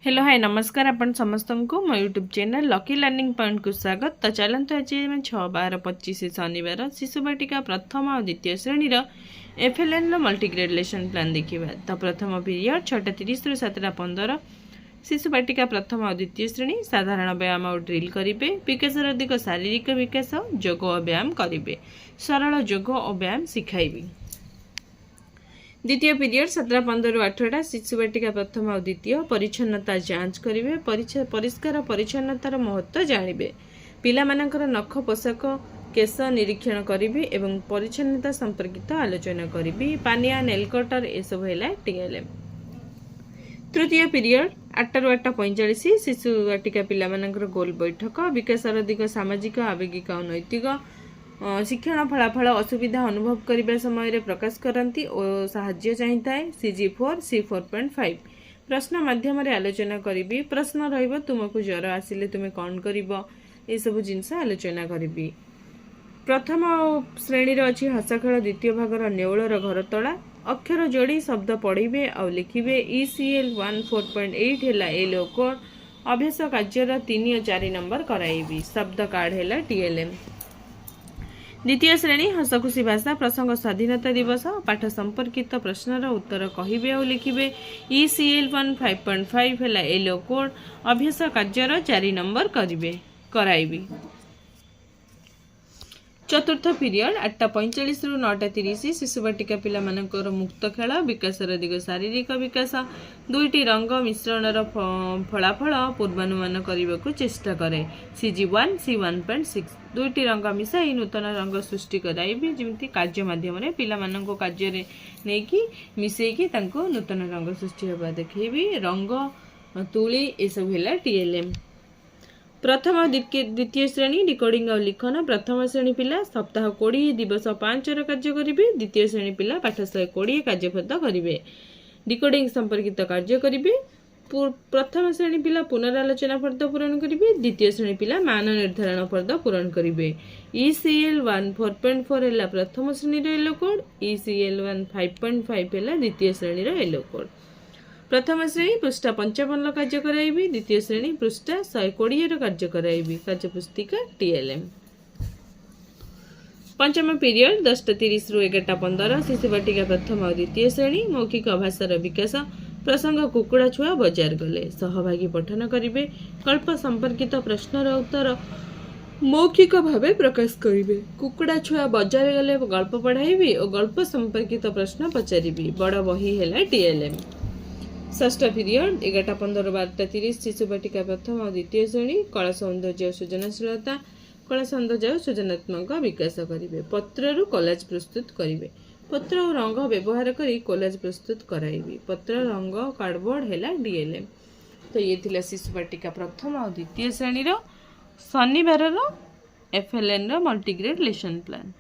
Hello hi नमस्कार आपण समस्त को मो YouTube channel lucky learning point को स्वागत। तो चलते आज 6, 12, 25 शनिवार शिशु बाटिका प्रथम और द्वितीय श्रेणी एफएलएन मल्टीग्रेड लेसन प्लान देखा। तो प्रथम पीरियड 6:30 रु 7:15 शिशु बाटिका प्रथम और द्वितीय श्रेणी साधारण व्यायाम और ड्रिल करेंगे। विकास अधिक शारीरिक विकास योग और व्यायाम करेंगे। सरल योग और व्यायाम शिखाइबी। द्वितीय पीरियड 7:15 रु 8टा शिशु बाटिका प्रथम और द्वितीय परिच्छन्नता जांच करेंगे। परिष्कार परिच्छन्नतार महत्व जानिबे। पिला मानकर नख पोशाक केश निरीक्षण करेंगे एवं परिच्छन्नता संपर्कित आलोचना करेंगे। पानिया नेल कटर एसबू है टीएलएम। तृतीय पीरियड 8 रु 8:45 शिशु बाटिका पिला मानकर गोल बैठक विकास अधिक सामाजिक आवेगिक और नैतिक शिक्षण फलाफल असुविधा अनुभव करने समय प्रकाश करती और साहाय्य चाहिए। CG4 C4.5 प्रश्न माध्यम आलोचना करी। प्रश्न रहिबो तुमको ज्वर आसिले तुम कौन कर सब जिनस आलोचना करी। प्रथम श्रेणी अच्छी हस खेल द्वितीय भागर नेउलर घर तला अक्षर जोड़ी शब्द पढ़े और लिखे। ECL 14.8 है एलो कोड अभ्यास कार्यर 3 और 4 नंबर कराइबी। शब्द कार्ड है TLM। द्वितीय श्रेणी हसखुशी भाषा प्रसंग स्वाधीनता दिवस पाठ संपर्कित प्रश्नर उत्तर कहिबे और लिखिबे। ECL 5.5 है एलो कोड अभ्यास कार्यर 4 नंबर कराइबी। चतुर्थ पीरियड 8:45 रु 9:30 शिशु बाटिका पिला मानकर मुक्त खेल विकास अधिक शारीरिक विकास दुईटी रंग मिश्रणर फलाफल पूर्वानुमान करने को चेष्टा करे। CG1 C1.6 दुईटी रंग मिसाई नूतन रंग सृष्टि कराइबी। जमी कार्य माध्यम पिला मानक कार्य नहीं मिसेकी नूतन रंग सृष्टि होगा देखी। रंग तुली एसबू है TLM। प्रथम द्वितीय श्रेणी डिकोडिंग और लिखन प्रथम श्रेणी पिला सप्ताह 20 दिवस 5 कार्य करेंगे। द्वितीय श्रेणी पिला पाठ 120 कार्यफद करेंगे। डिकोडिंग संपर्कित कार्य करेंगे। प्रथम श्रेणी पिला पुनरालोचना फर्द पूरण करेंगे। द्वितीय श्रेणी पिला मान निर्धारण फर्द पूरण करेंगे। ECL 4.4 है प्रथम श्रेणी एलो कोड। ECL 5.5 है द्वितीय श्रेणी एलो कोड। प्रथम श्रेणी पृष्ठा 55 कार्य कराइबी। द्वितीय श्रेणी पृष्ठा 120 कार्य कराइबी। कार्य पुस्तिका TLM। पंचम पीरियड 10:30 रु 11:15 शिशु बाटिका प्रथम और द्वितीय श्रेणी मौखिक भाषार विकास प्रसंग कुकुड़ा छुआ बजार गले सहभागी पठन करेंगे। गल्प संपर्कित प्रश्नर उत्तर मौखिक भावे प्रकाश करेंगे। कुकुड़ा छुआ बजार गले गल्प पढ़ाइबी और गल्प संपर्कित प्रश्न पचारिबी। बड़ बही है TLM। षष्ठ पीरियड 11:15 रु 12:30 शिशु बाटिका प्रथम और द्वितीय श्रेणी कला सौंदर्य और सृजनशीलता कला सौंदर्य और सृजनात्मक विकास करेंगे। पत्र रु कोलाज प्रस्तुत करेंगे। पत्र और रंग व्यवहार करी कोलाज प्रस्तुत कराइबी। पत्र रंग कार्डबोर्ड है DLM। तो ये थिला शिशु बाटिका प्रथम और द्वितीय श्रेणी शनिवार FLN मल्टीग्रेड लेसन प्लान।